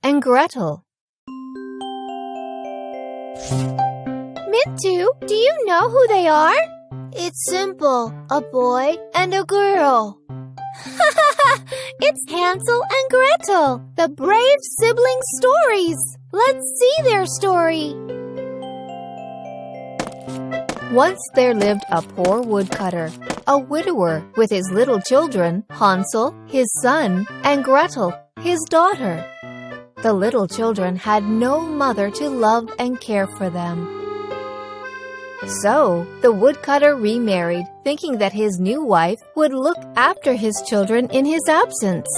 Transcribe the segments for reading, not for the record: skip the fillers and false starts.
and Gretel. Mintu, do you know who they are? It's simple, a boy and a girl. It's Hansel and Gretel, the brave sibling stories. Let's see their story. Once there lived a poor woodcutter, a widower with his little children, Hansel, his son, and Gretel, his daughter. The little children had no mother to love and care for them. So, the woodcutter remarried, thinking that his new wife would look after his children in his absence.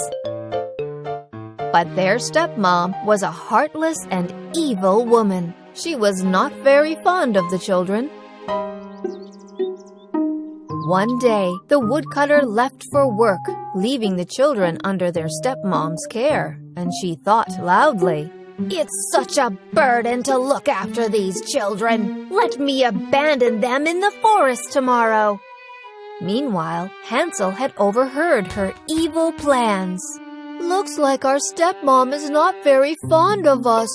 But their stepmom was a heartless and evil woman. She was not very fond of the children. One day, the woodcutter left for work, leaving the children under their stepmom's care, and she thought loudly, "It's such a burden to look after these children. Let me abandon them in the forest tomorrow." Meanwhile, Hansel had overheard her evil plans. "Looks like our stepmom is not very fond of us.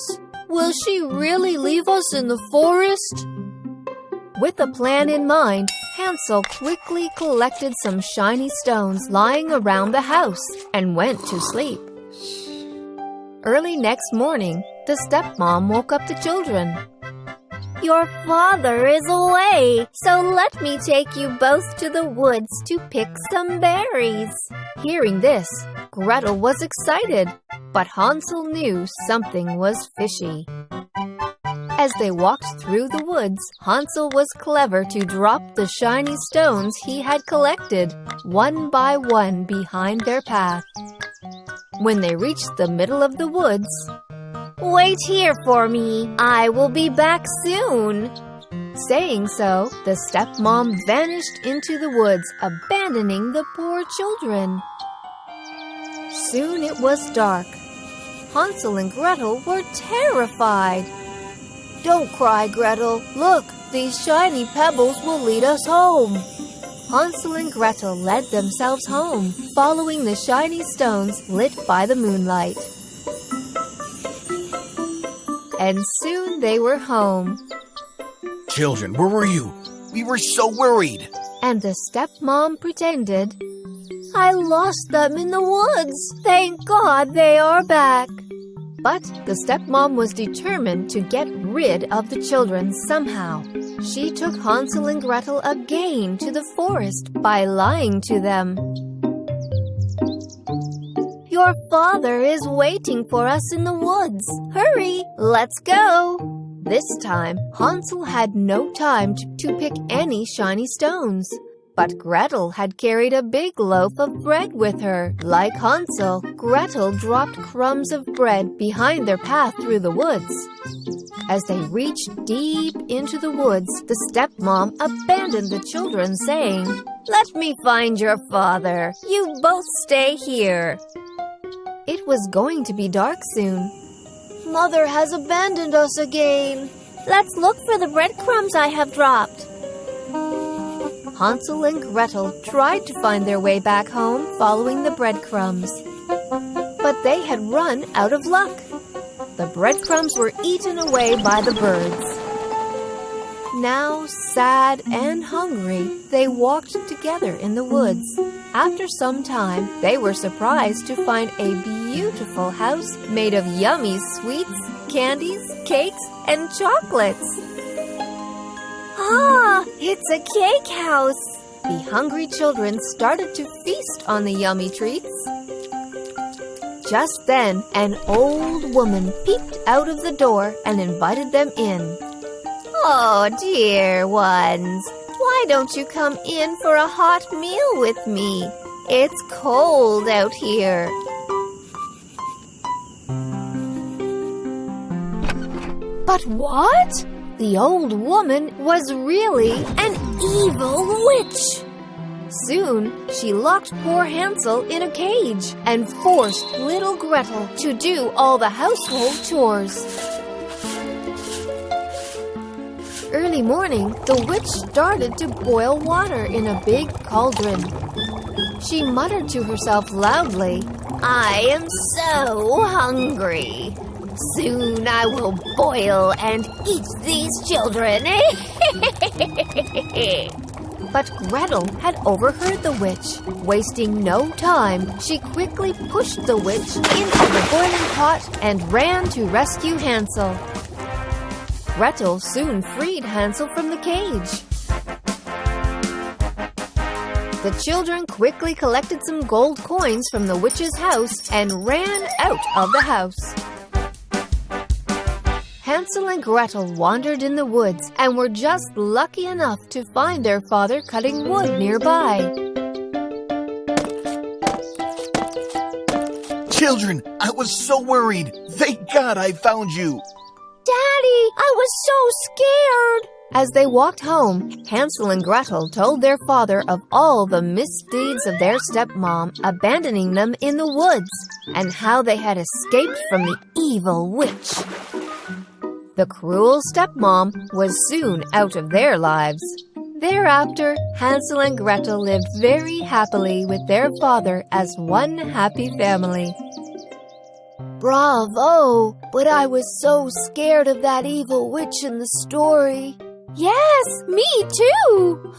Will she really leave us in the forest?" With a plan in mind, Hansel quickly collected some shiny stones lying around the house and went to sleep. Early next morning, the stepmom woke up the children. "Your father is away, so let me take you both to the woods to pick some berries." Hearing this, Gretel was excited, but Hansel knew something was fishy. As they walked through the woods, Hansel was clever to drop the shiny stones he had collected, one by one behind their path. When they reached the middle of the woods, "Wait here for me. I will be back soon." Saying so, the stepmom vanished into the woods, abandoning the poor children. Soon it was dark. Hansel and Gretel were terrified. "Don't cry, Gretel. Look, these shiny pebbles will lead us home." Hansel and Gretel led themselves home, following the shiny stones lit by the moonlight. And soon they were home. "Children, where were you? We were so worried." And the stepmom pretended, "I lost them in the woods. Thank God they are back." But the stepmom was determined to get rid of the children somehow. She took Hansel and Gretel again to the forest by lying to them. "Your father is waiting for us in the woods. Hurry, let's go." This time, Hansel had no time to pick any shiny stones. But Gretel had carried a big loaf of bread with her. Like Hansel, Gretel dropped crumbs of bread behind their path through the woods. As they reached deep into the woods, the stepmom abandoned the children, saying, "Let me find your father. You both stay here." It was going to be dark soon. "Mother has abandoned us again. Let's look for the breadcrumbs I have dropped." Hansel and Gretel tried to find their way back home following the breadcrumbs. But they had run out of luck. The breadcrumbs were eaten away by the birds. Now, sad and hungry, they walked together in the woods. After some time, they were surprised to find a beautiful house made of yummy sweets, candies, cakes, and chocolates. "Ah, it's a cake house." The hungry children started to feast on the yummy treats. Just then, an old woman peeped out of the door and invited them in. "Oh, dear ones, why don't you come in for a hot meal with me? It's cold out here." But what? The old woman was really an evil witch. Soon, she locked poor Hansel in a cage and forced little Gretel to do all the household chores. Early morning, the witch started to boil water in a big cauldron. She muttered to herself loudly, I am so hungry. Soon I will boil and eat these children. But Gretel had overheard the witch. Wasting no time, she quickly pushed the witch into the boiling pot and ran to rescue Hansel. Gretel soon freed Hansel from the cage. The children quickly collected some gold coins from the witch's house and ran out of the house. Hansel and Gretel wandered in the woods and were just lucky enough to find their father cutting wood nearby. Children, I was so worried. Thank God I found you. Daddy, I was so scared. As they walked home, Hansel and Gretel told their father of all the misdeeds of their stepmom abandoning them in the woods and how they had escaped from the evil witch. The cruel stepmom was soon out of their lives. Thereafter, Hansel and Gretel lived very happily with their father as one happy family. Bravo! But I was so scared of that evil witch in the story. Yes, me too.